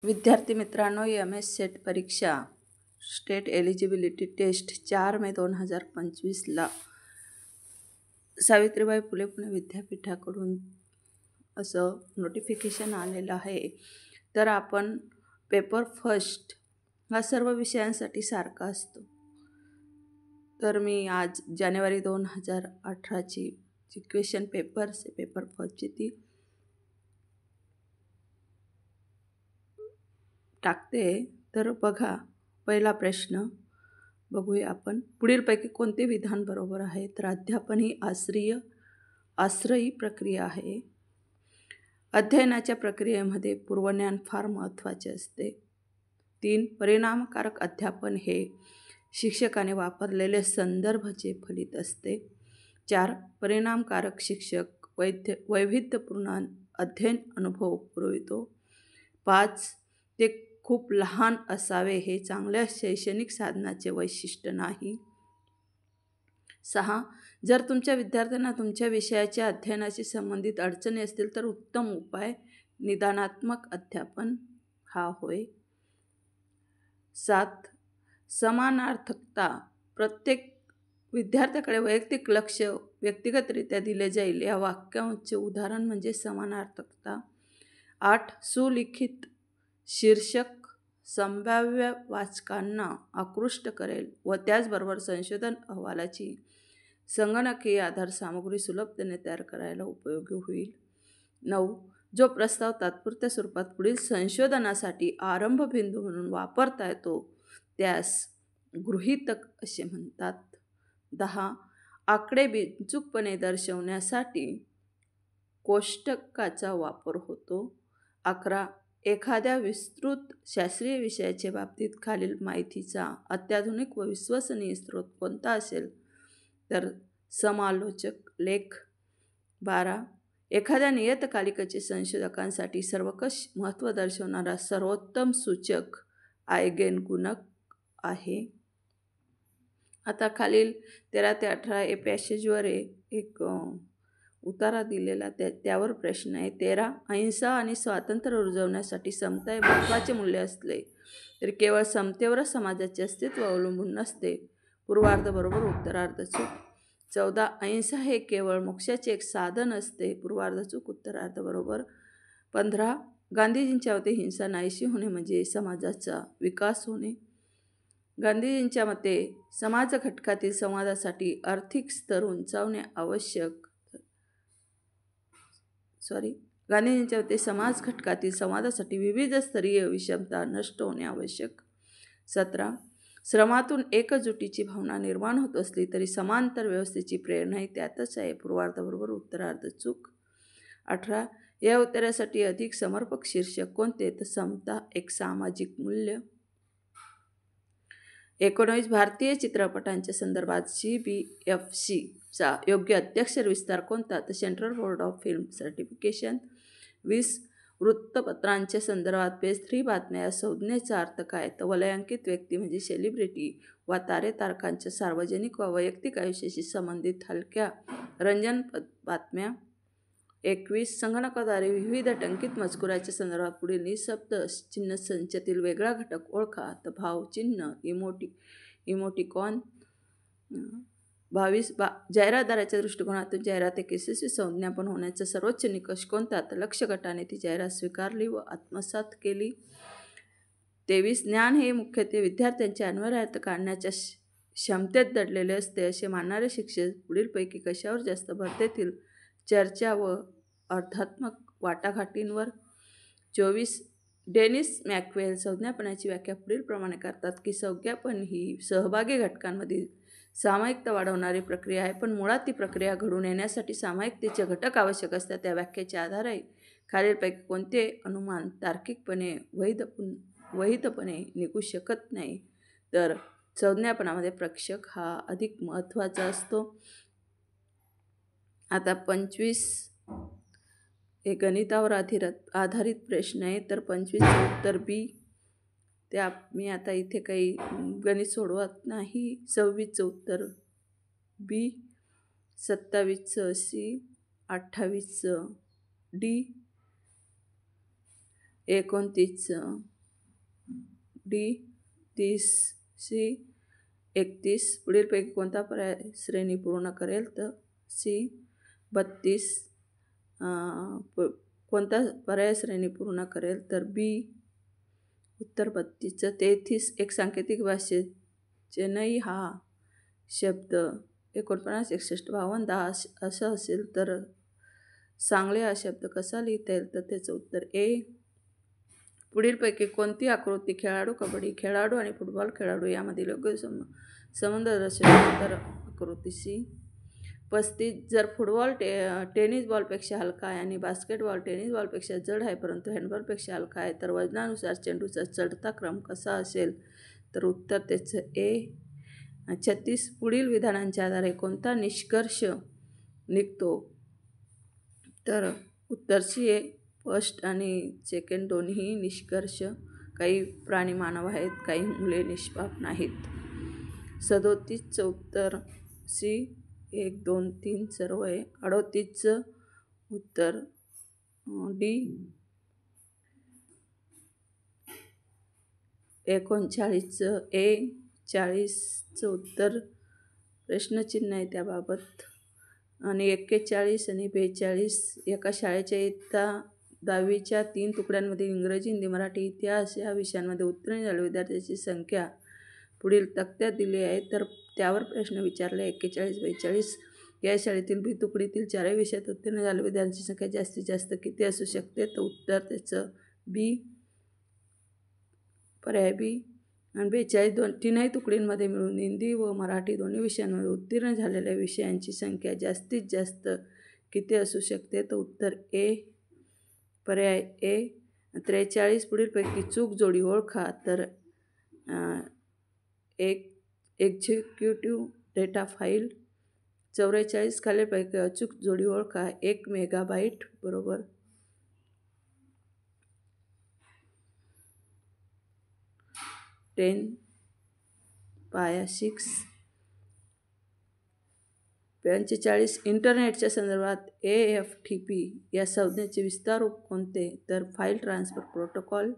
विद्यार्थी मित्रांनो, MS set परीक्षा स्टेट एलिजिबिलिटी टेस्ट 4 मे 2025ला सावित्रीबाई फुले पुणे विद्यापीठाकडून असं नोटिफिकेशन आलेलं आहे. तर आपण पेपर फर्स्ट हा सर्व विषयांसाठी सारखा असतो. तर मी आज जानेवारी 2018ची जी क्वेश्चन पेपर्स पेपर फर्स्टची ती टाकते. तर बघा, पहिला प्रश्न बघूया आपण. पुढीलपैकी कोणते विधान बरोबर आहे? तर अध्यापन ही आश्रयी प्रक्रिया आहे. अध्ययनाच्या प्रक्रियेमध्ये पूर्वज्ञान फार महत्त्वाचे असते. 3. परिणामकारक अध्यापन हे शिक्षकाने वापरलेले संदर्भाचे फलित असते. 4. परिणामकारक शिक्षक वैविध्यपूर्ण अध्ययन अनुभव पुरवितो. 5. ते खूप लहान असावे हे चांगल्या शैक्षणिक साधनाचे वैशिष्ट्य नाही. 6. जर तुमच्या विद्यार्थ्यांना तुमच्या विषयाच्या अध्ययनाशी संबंधित अडचणी असतील तर उत्तम उपाय निदानात्मक अध्यापन हा होय. 7. समानार्थकता. प्रत्येक विद्यार्थ्याकडे वैयक्तिक लक्ष व्यक्तिगतरित्या दिले जाईल. या वाक्यांचे उदाहरण म्हणजे समानार्थकता. 8. सुलिखित शीर्षक संभाव्य वाचकांना आकृष्ट करेल व त्याचबरोबर संशोधन अहवालाची संगणकीय आधारसामुग्री सुलभतेने तयार करायला उपयोगी होईल. 9. जो प्रस्ताव तात्पुरत्या स्वरूपात पुढील संशोधनासाठी आरंभबिंदू म्हणून वापरता येतो त्यास गृहीतक असे म्हणतात. 10. आकडे बिनचूकपणे दर्शवण्यासाठी कोष्टकाचा वापर होतो. 11. एखाद्या विस्तृत शास्त्रीय विषयाच्या बाबतीत खालील माहितीचा अत्याधुनिक व विश्वसनीय स्रोत कोणता असेल? तर समालोचक लेख. 12. एखाद्या नियतकालिकाचे संशोधकांसाठी सर्वंकष महत्त्व दर्शवणारा सर्वोत्तम सूचक आयगेन गुणक आहे. आता खालील 13 ते 18 या पॅसेजवर एक उतारा दिलेला त्यावर प्रश्न आहे. 13. अहिंसा आणि स्वातंत्र्य रुजवण्यासाठी समता हे महत्त्वाचे मूल्य असले तरी केवळ समतेवरच समाजाचे अस्तित्व अवलंबून नसते. पूर्वार्ध बरोबर, उत्तरार्ध चूक. 14. अहिंसा हे केवळ मोक्षाचे एक साधन असते. पूर्वार्ध चूक, उत्तरार्ध बरोबर. 15. गांधीजींच्या मते हिंसा नाहीशी होणे म्हणजे समाजाचा विकास होणे. गांधीजींच्या मते समाज घटकातील संवादासाठी आर्थिक स्तर उंचावणे आवश्यक. गांधीजींच्या मते समाज घटकातील संवादासाठी विविध स्तरीय विषमता नष्ट होणे आवश्यक. 17. श्रमातून एकजुटीची भावना निर्माण होत असली तरी समांतर व्यवस्थेची प्रेरणाही त्यातच आहे. पूर्वार्ध बरोबर, उत्तरार्ध चूक. 18. या उत्तरासाठी अधिक समर्पक शीर्षक कोणते? तर समता एक सामाजिक मूल्य. 19. भारतीय चित्रपटांच्या संदर्भात CBFC चा योग्य अध्यक्षर विस्तार कोणता? तर central board of film certification. 20. वृत्तपत्रांच्या संदर्भात पेज 3 बातम्या या संज्ञेचा अर्थ काय? तर वलयांकित व्यक्ती म्हणजे सेलिब्रिटी वा तारकांच्या सार्वजनिक वा वैयक्तिक आयुष्याशी संबंधित हलक्या रंजन बातम्या. 21. संगणकाद्वारे विविध टंकित मजकुराच्या संदर्भात पुढील निःशब्द चिन्ह संचातील वेगळा घटक ओळखा. तर भाव चिन्ह, इमोटिकॉन. 22. जाहिरातदाराच्या दृष्टिकोनातून जाहिरात एक यशस्वी संज्ञापन होण्याचा सर्वोच्च निकष कोणता? तर लक्ष्य गटाने ती जाहिरात स्वीकारली व आत्मसात केली. 23. ज्ञान हे मुख्यत्वे विद्यार्थ्यांच्या अन्वयार्थ काढण्याच्या क्षमतेत दडलेले असते असे मानणारे शिक्षक पुढीलपैकी कशावर जास्त भर देतील? चर्चा व अर्धात्मक वाटाघाटींवर. 24. डेनिस मॅकवेल संज्ञापनाची व्याख्या पुढीलप्रमाणे करतात की संज्ञापन ही सहभागी घटकांमधील सामायिकता वाढवणारी प्रक्रिया आहे, पण मुळात ती प्रक्रिया घडून येण्यासाठी सामायिकतेचे घटक आवश्यक असतात. त्या व्याख्येच्या आधारे खालीलपैकी कोणते अनुमान तार्किकपणे वैधपणे निघू शकत नाही? तर संज्ञापनामध्ये प्रेक्षक हा अधिक महत्त्वाचा असतो. आता 25 हे गणितावर आधारित प्रश्न आहे. तर 25चं उत्तर बी. त्या मी आता इथे काही गणित सोडवत नाही. 26चं उत्तर बी, 27चं सी, 28चं डी, 29 डी, 30 सी, 31 पुढीलपैकी कोणता पर्याय श्रेणी पूर्ण करेल? तर सी. 32 कोणता पर्याय श्रेणी पूर्ण करेल? तर बी. उत्तर 32. 33 एक सांकेतिक भाषेत चेन्नई हा शब्द 49, 61, 52, 10 असं असेल तर सांगली हा शब्द कसा लिहिता येईल? तर त्याचं उत्तर ए. पुढीलपैकी कोणती आकृती खेळाडू, कबड्डी खेळाडू आणि फुटबॉल खेळाडू यामधील योग्य संबंध दर्शवते? तर आकृती सी. 35 जर फुटबॉल टेनिस बॉलपेक्षा हलका आहे आणि बास्केटबॉल टेनिस बॉलपेक्षा जड आहे परंतु हँडबॉलपेक्षा हलका आहे तर वजनानुसार चेंडूचा चढता क्रम कसा असेल? तर उत्तर त्याचं ए. 36 पुढील विधानांच्या आधारे कोणता निष्कर्ष निघतो? तर उत्तर सी ए. फर्स्ट आणि सेकंड दोन्ही निष्कर्ष. काही प्राणी मानव आहेत, काही मुले निष्पाप नाहीत. 37चं उत्तर सी. 1, 2, 3 सर्व आहे. 38चं उत्तर डी. 39चं ए. 40चं उत्तर प्रश्नचिन्ह आहे त्याबाबत. आणि 41 आणि 42 एका शाळेच्या इयत्ता 10वीच्या 3 तुकड्यांमधील इंग्रजी, हिंदी, मराठी, इतिहास या विषयांमध्ये उत्तीर्ण झालेल्या विद्यार्थ्यांची संख्या पुढील तक्त्यात दिली आहे. तर त्यावर प्रश्न विचारले. 41, 42 या शाळेतील बी तुकडीतील 4ही विषयात उत्तीर्ण झालेल्या विद्यार्थ्यांची संख्या जास्तीत जास्त किती असू शकते? तर उत्तर त्याचं बी. पर्याय बी. आणि 42 तीनही तुकडींमध्ये मिळून हिंदी व मराठी दोन्ही विषयांमध्ये उत्तीर्ण झालेल्या विषयांची संख्या जास्तीत जास्त किती असू शकते? तर उत्तर ए. पर्याय ए. 43 पुढीलपैकी चूक जोडी ओळखा. तर एक्झिक्युटिव्ह डेटा फाईल. 44 खालीलपैकी अचूक जोडी ओळखा. 1 मेगाबाईट बरोबर 10^6. 45 इंटरनेटच्या संदर्भात AFTP या संज्ञेचे विस्तार रूप कोणते? तर फाईल ट्रान्सफर प्रोटोकॉल.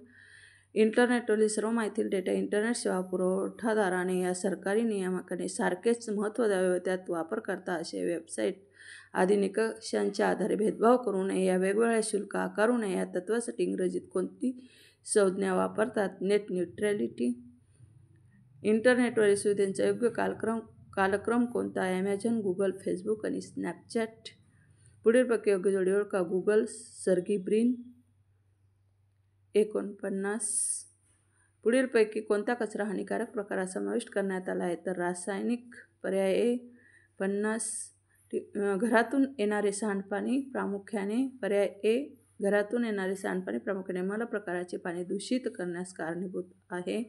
इंटरनेटवरील सर्व माहिती डेटा इंटरनेट सेवा पुरवठादाराने या सरकारी नियामकाने सारखेच महत्त्व द्यावे व त्यात वापरकर्ता असे वेबसाईट आदी निकषांच्या आधारे भेदभाव करू नये, या वेगवेगळ्या शुल्क आकारू नये या तत्त्वासाठी इंग्रजीत कोणती संज्ञा वापरतात? Net neutrality. इंटरनेटवरील सुविधांचा योग्य कालक्रम कोणता? ॲमेझॉन, गुगल, फेसबुक आणि स्नॅपचॅट. पुढीलपैकी योग्य जोडी ओळखा. गुगल, सर्गी ब्रिन. 49 पुढीलपैकी कोणता कचरा हानिकारक प्रकारात समाविष्ट करण्यात आला आहे? तर रासायनिक. पर्याय ए. 50 घरातून येणारे सांडपाणी प्रामुख्याने. पर्याय ए. घरातून येणारे सांडपाणी प्रामुख्याने मल प्रकाराचे पाणी दूषित करण्यास कारणीभूत आहे.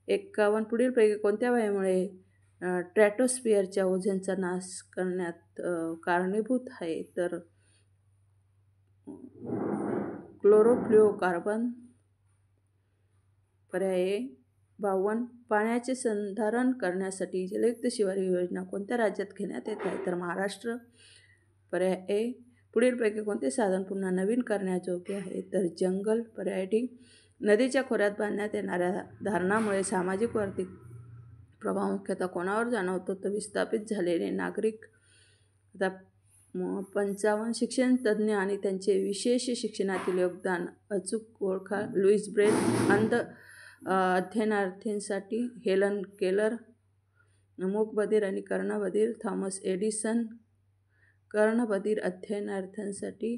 51 पुढीलपैकी कोणत्या वायूमुळे स्ट्रॅटोस्फिअरच्या ओझोनचा नाश करण्यात कारणीभूत आहे? तर क्लोरोफ्लोरोकार्बन. पर्याय ए. 52 पाण्याचे संधारण करण्यासाठी जलयुक्त शिवार योजना कोणत्या राज्यात घेण्यात येत आहे? तर महाराष्ट्र. पर्याय ए. पुढीलपैकी कोणते साधन पुन्हा नवीन करण्याजोग्य आहे? तर जंगल. पर्याय डी. नदीच्या खोऱ्यात बांधण्यात येणाऱ्या धरणामुळे सामाजिक व आर्थिक प्रभाव मुख्यतः कोणावर जाणवतो? तर विस्थापित झालेले नागरिक. आता 55 शिक्षण तज्ज्ञ आणि त्यांचे विशेष शिक्षणातील योगदान अचूक ओळखा. Louis Braille. अंध अध्ययनार्थींसाठी हेलन केलर. मूकबधीर आणि कर्णबधीर थॉमस एडिसन. कर्णबधीर अध्ययनार्थ्यांसाठी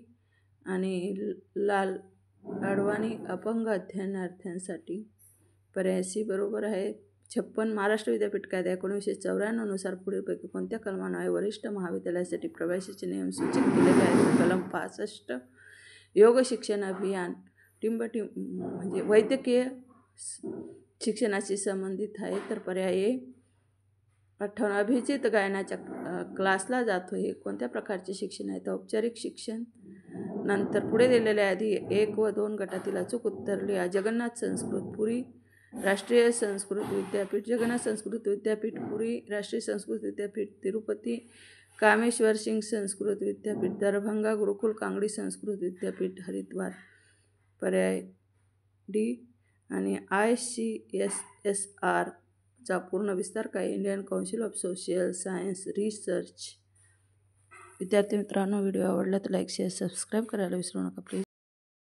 आणि लाल अडवाणी अपंग अध्ययनार्थ्यांसाठी. पर्याय सी बरोबर आहे. 56 महाराष्ट्र विद्यापीठ कायदा 1994 नुसार पुढीलपैकी कोणत्या कलमान्वये वरिष्ठ महाविद्यालयासाठी प्रवेशाचे नियम सूचित केलेले आहेत? कलम 65 योग शिक्षण अभियान म्हणजे वैद्यकीय शिक्षणाशी संबंधित आहे. तर पर्याय ए. 58 अभिजित गायनाच्या क्लासला जातो हे कोणत्या प्रकारचे शिक्षण आहे? तर औपचारिक शिक्षण. नंतर पुढे दिलेल्या आधी 1 व 2 गटातील अचूक उत्तर लिहा. जगन्नाथ संस्कृत पुरी राष्ट्रीय संस्कृत विद्यापीठ. जगन्नाथ संस्कृत विद्यापीठ पुरी. राष्ट्रीय संस्कृत विद्यापीठ तिरुपती. कामेश्वर सिंग संस्कृत विद्यापीठ दरभंगा. गुरुकुल कांगड़ी संस्कृत विद्यापीठ हरिद्वार. पर्याय डी. आणि ICSSRचा पूर्ण विस्तार काय? Indian council of social science research. विद्यार्थी मित्रांनो, व्हिडिओ आवडला तर लाईक शेअर सबस्क्राईब करायला विसरू नका प्लीज.